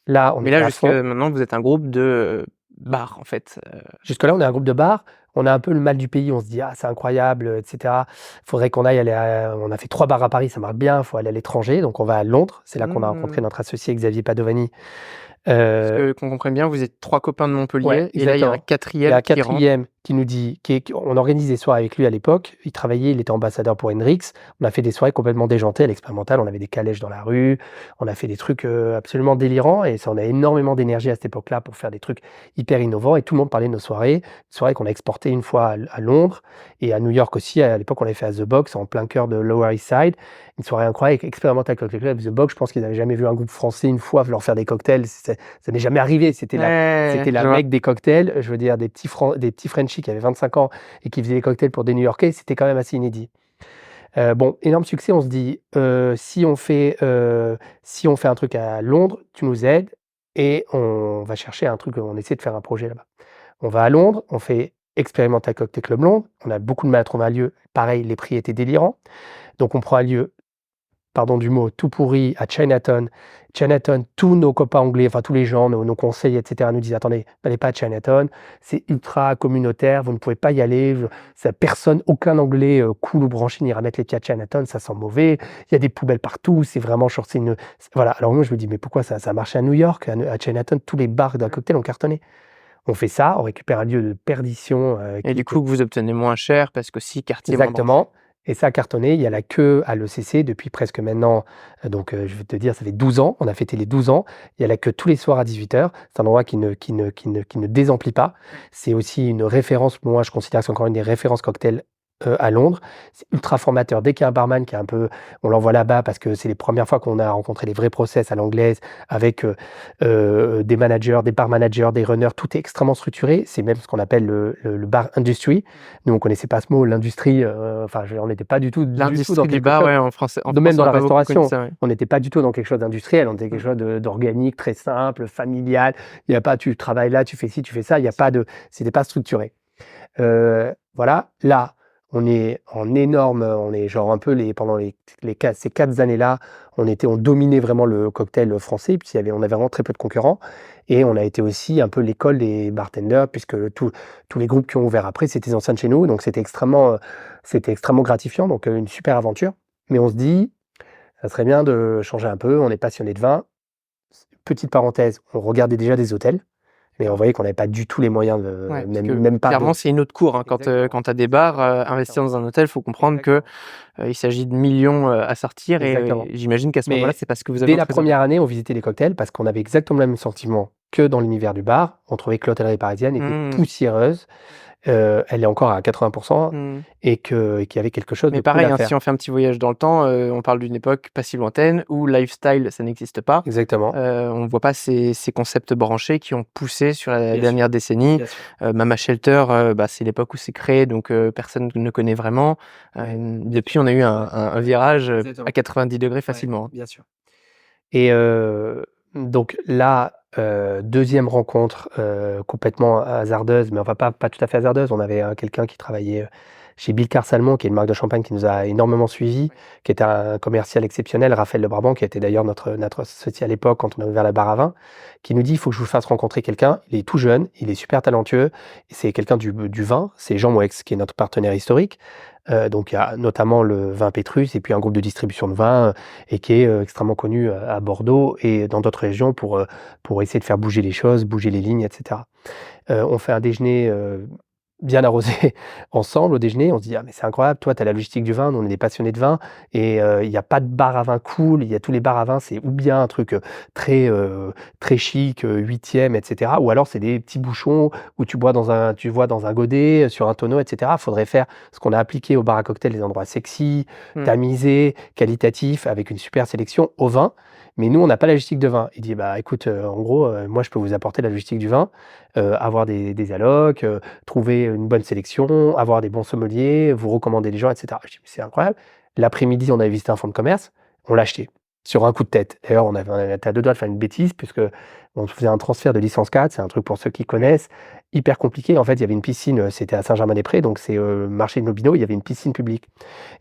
Là, on Mais était là, à jusque fond. maintenant, vous êtes un groupe de bars, en fait, Jusque-là, on est un groupe de bars. On a un peu le mal du pays. On se dit: «Ah, c'est incroyable, et cetera. Faudrait qu'on aille aller à» on a fait 3 bars à Paris, ça marche bien, il faut aller à l'étranger. Donc on va à Londres. C'est là qu'on a rencontré Mmh. notre associé Xavier Padovani. Parce Heu que qu'on comprenne bien, vous êtes 3 copains de Ouais, Montpellier et là, il y a un exactement. Il y a 4e un qui rentre. 4e qui nous dit qui on organise des soirées avec lui à l'époque. Il travaillait, il était ambassadeur pour Hendrix. On a fait des soirées complètement déjantées à l'expérimental. On avait des calèches dans la rue. On a fait des trucs, absolument délirants et ça on a énormément d'énergie à cette époque-là pour faire des trucs hyper innovants et tout le monde parlait de nos soirées. Soirées qu'on a exportées une fois à Londres et à New York aussi. À l'époque, on l'avait fait à The Box en plein cœur de Lower East Side. Une soirée incroyable, expérimentale Cocktail Club. The Box, je pense qu'ils n'avaient jamais vu un groupe français une fois leur faire des cocktails. Ça n'est jamais arrivé. C'était Ouais, la je vois. mecque des cocktails, je veux dire des petits Frenchies qui avaient 25 ans et qui faisaient des cocktails pour des New-Yorkais, c'était quand même assez inédit. Bon, énorme succès, on se dit, si on fait un truc à Londres, tu nous aides et on va chercher un truc, on essaie de faire un projet là-bas. On va à Londres, on fait Experimental Cocktail Club Londres, on a beaucoup de mal à trouver un lieu. Pareil, les prix étaient délirants, donc on prend un lieu, pardon du mot, tout pourri à Chinatown. Chinatown, tous nos copains anglais, enfin tous les gens, nos conseils, et cetera, nous disent: «Attendez, n'allez pas à Chinatown, c'est ultra communautaire, vous ne pouvez pas y aller, ça personne, aucun anglais, cool ou branché n'ira mettre les pieds à Chinatown, ça sent mauvais, il y a des poubelles partout, c'est vraiment genre voilà. Alors moi je me dis: «Mais pourquoi ça a marché à New York, à Chinatown, tous les bars d'un Mmh. cocktail ont cartonné». On fait ça, on récupère un lieu de perdition, Et qui du était coup, que vous obtenez moins cher parce qu'aussi quartier moins branché. exactement et ça a cartonné. Il y a la queue à l'ECC depuis presque maintenant, je vais te dire, ça fait 12 ans. On a fêté les 12 ans. Il y a la queue tous les soirs à 18 h. C'est un endroit qui ne désemplit pas. C'est aussi une référence, moi je considère que c'est encore une des références cocktails, à Londres. C'est ultra formateur. Dès qu'il y a un barman qui est un peu on l'envoie là-bas parce que c'est les premières fois qu'on a rencontré les vrais process à l'anglaise avec, des managers, des bar managers, des runners. Tout est extrêmement structuré. C'est même ce qu'on appelle le bar industry. Nous, on connaissait pas ce mot, l'industrie, enfin, on n'était pas du tout dans L'industrie du quelque bar, chose ouais, en de même France, dans on n'a la pas beaucoup connu restauration, ça, ouais. on n'était pas du tout dans quelque chose d'industriel, on était quelque Mmh. chose d'organique, très simple, familial. Il y a pas tu travailles là, tu fais ci, tu fais ça, il y a pas de c'était pas structuré. Voilà, là, on est en énorme, on est genre un peu pendant ces 4 années-là, on dominait vraiment le cocktail français, on avait vraiment très peu de concurrents et on a été aussi un peu l'école des bartenders puisque tous les groupes qui ont ouvert après, c'était des anciens de chez nous, donc c'était extrêmement gratifiant, donc une super aventure. Mais on se dit: «Ça serait bien de changer un peu», on est passionné de vin. Petite parenthèse, on regardait déjà des hôtels, mais on voyait qu'on n'avait pas du tout les moyens Ouais, de parce même que même pas clairement, de c'est une autre cour, hein, exactement, quand tu as des bars, investir exactement, dans un hôtel, il faut comprendre que, exactement. il s'agit de millions, à sortir et Exactement. j'imagine qu'à ce moment-là, Mais c'est pas ce que vous avez dès en la première trésorerie. année, on visitait les cocktails parce qu'on avait exactement le même sentiment que dans l'univers du bar. On trouvait que l'hôtellerie parisienne était Mmh. poussiéreuse, elle est encore à 80 Mmh. et qu'il y avait quelque chose de Mais cool pareil, à hein, si faire. on fait un petit voyage dans le temps, on parle d'une époque pas si lointaine où lifestyle, ça n'existe pas. Exactement, On voit pas ces concepts branchés qui ont poussé sur la bien sûr, dernière décennie. bien sûr. Mama Shelter, bah, c'est l'époque où c'est créé, donc personne ne connaît vraiment. Ouais, Depuis, on a eu ouais, un virage, à exactement. 90 degrés Ouais, facilement, hein. bien sûr. Et donc là, 2e rencontre, complètement hasardeuse, mais enfin pas tout à fait hasardeuse. On avait, quelqu'un qui travaillait, chez Bilkar Salmon, qui est une marque de champagne qui nous a énormément suivis, Ouais. qui était un commercial exceptionnel, Raphaël Le Brabant, qui était d'ailleurs notre associé à l'époque quand on a ouvert la bar à vin, qui nous dit: «Il faut que je vous fasse rencontrer quelqu'un, il est tout jeune, il est super talentueux et c'est quelqu'un du vin». C'est Jean Mouex qui est notre partenaire historique. Donc il y a notamment le vin Pétrus et puis un groupe de distribution de vin, et qui est, extrêmement connu, à Bordeaux et dans d'autres régions pour essayer de faire bouger les choses, bouger les lignes et cetera. On fait un déjeuner, bien arrosé ensemble au déjeuner. On se dit: «Ah mais c'est incroyable, toi tu as la logistique du vin, nous on est des passionnés de vin et il y a pas de bar à vin cool, il y a tous les bars à vin, c'est ou bien un truc, très chic, 8e et cetera, ou alors c'est des petits bouchons où tu vois dans un godet, sur un tonneau et cetera». Faudrait faire ce qu'on a appliqué au bar à cocktail, des endroits sexy, Mmh. tamisés, qualitatifs, avec une super sélection au vin. Mais nous, on n'a pas la logistique de vin. Il dit: «Bah écoute, en gros, moi je peux vous apporter la logistique du vin, avoir des allocs, trouver une bonne sélection, avoir des bons sommeliers, vous recommander des gens et cetera». Je dis: «Mais c'est incroyable». L'après-midi, on avait visité un fonds de commerce, on l'a acheté. sur un coup de tête. D'ailleurs, on était à 2 doigts de faire une bêtise puisque on faisait un transfert de licence 4, c'est un truc pour ceux qui connaissent, hyper compliqué. En fait, il y avait une piscine, c'était à Saint-Germain-des-Prés, donc c'est, marché de Mobino, il y avait une piscine publique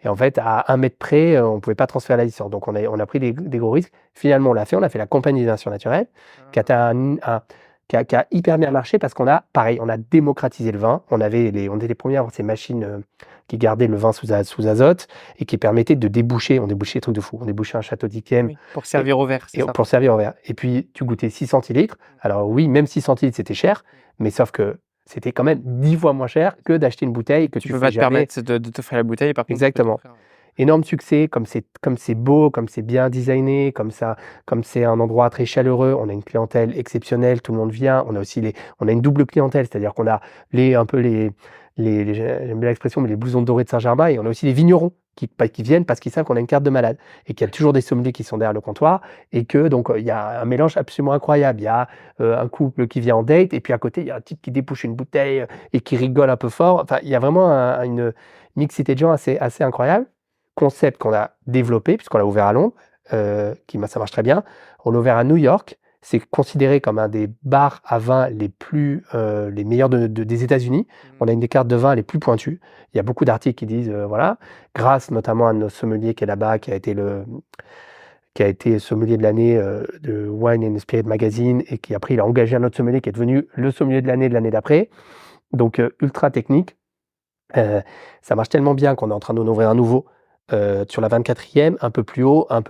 et en fait, à 1 mètre près, on pouvait pas transférer la licence. Donc on a pris des gros risques. Finalement, on a fait la compagnie des nations naturelles qui a été qui a hyper bien marché parce on a démocratisé le vin. On était les premiers à avoir ces machines, qui gardaient le vin sous azote et qui permettaient de déboucher. On débouchait des trucs de fou. On débouchait un château d'Yquem Oui, pour et servir au verre, c'est et ça? pour servir en verre et puis tu goûtais 6 centilitres. Alors oui, même 6 centilitres, c'était cher, mais sauf que c'était quand même 10 fois moins cher que d'acheter une bouteille que Tu tu peux fais pas te jamais. permettre de t'offrir la bouteille, par contre, tu peux Exactement. t'offrir Énorme succès, comme c'est beau, comme c'est bien designé, comme c'est un endroit très chaleureux, on a une clientèle exceptionnelle, tout le monde vient. On a une double clientèle, c'est-à-dire qu'on a un peu j'aime bien l'expression, mais les blousons dorés de Saint-Germain et on a aussi les vignerons qui viennent parce qu'ils savent qu'on a une carte de malade et qu'il y a toujours des sommeliers qui sont derrière le comptoir et que donc, il y a un mélange absolument incroyable. Il y a, un couple qui vient en date et puis à côté, il y a un type qui débouche une bouteille, et qui rigole un peu fort. Enfin, il y a vraiment une mixité de gens assez incroyable. Concept qu'on a développé puisqu'on l'a ouvert à Londres, ça marche très bien. On l'a ouvert à New York. C'est considéré comme un des bars à vin les meilleurs des États-Unis. On a une des cartes de vin les plus pointues. Il y a beaucoup d'articles qui disent, voilà, grâce notamment à notre sommelier qui est là-bas, qui a été sommelier de l'année, de Wine and Spirit Magazine et qui après il a engagé un autre sommelier qui est devenu le sommelier de l'année d'après. Donc, ultra technique. Ça marche tellement bien qu'on est en train d'en ouvrir un nouveau, sur la 24e, un peu plus haut, un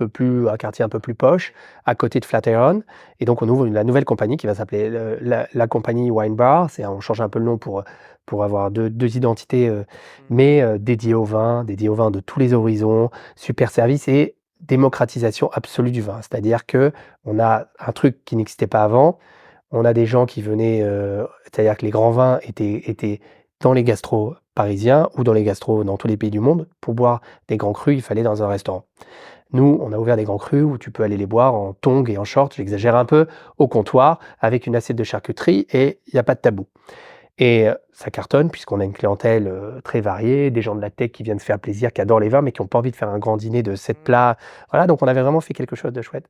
quartier un peu plus poche, à côté de Flatiron et donc on ouvre la nouvelle compagnie qui va s'appeler la compagnie Wine Bar. On change un peu le nom pour avoir deux identités, mais dédiées au vin de tous les horizons, super service et démocratisation absolue du vin. C'est-à-dire qu'on a un truc qui n'existait pas avant. On a des gens qui venaient, c'est-à-dire que les grands vins étaient dans les gastros parisiens ou dans les gastros dans tous les pays du monde. Pour boire des grands crus, il fallait dans un restaurant. Nous, on a ouvert des grands crus où tu peux aller les boire en tongs et en short, j'exagère un peu, au comptoir, avec une assiette de charcuterie et il y a pas de tabou. Et ça cartonne puisqu'on a une clientèle, très variée, des gens de la tech qui viennent se faire plaisir, qui adorent les vins, mais qui ont pas envie de faire un grand dîner de 7 plats. Voilà, donc on avait vraiment fait quelque chose de chouette.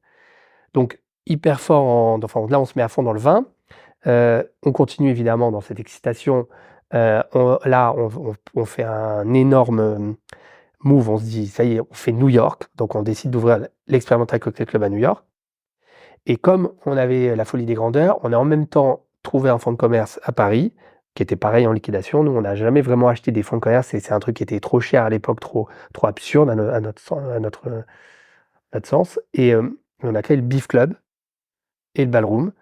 Donc hyper fort enfin là, on se met à fond dans le vin. On continue évidemment dans cette excitation. On fait un énorme, move. On se dit: «Ça y est, on fait New York». Donc on décide d'ouvrir l'Experimental Cocktail Club à New York et comme on avait la folie des grandeurs, on a en même temps trouvé un fonds de commerce à Paris, qui était pareil en liquidation. Nous, on n'a jamais vraiment acheté des fonds de commerce et c'est un truc qui était trop cher à l'époque, trop absurde à notre sens et on a créé le Beef Club et le Ballroom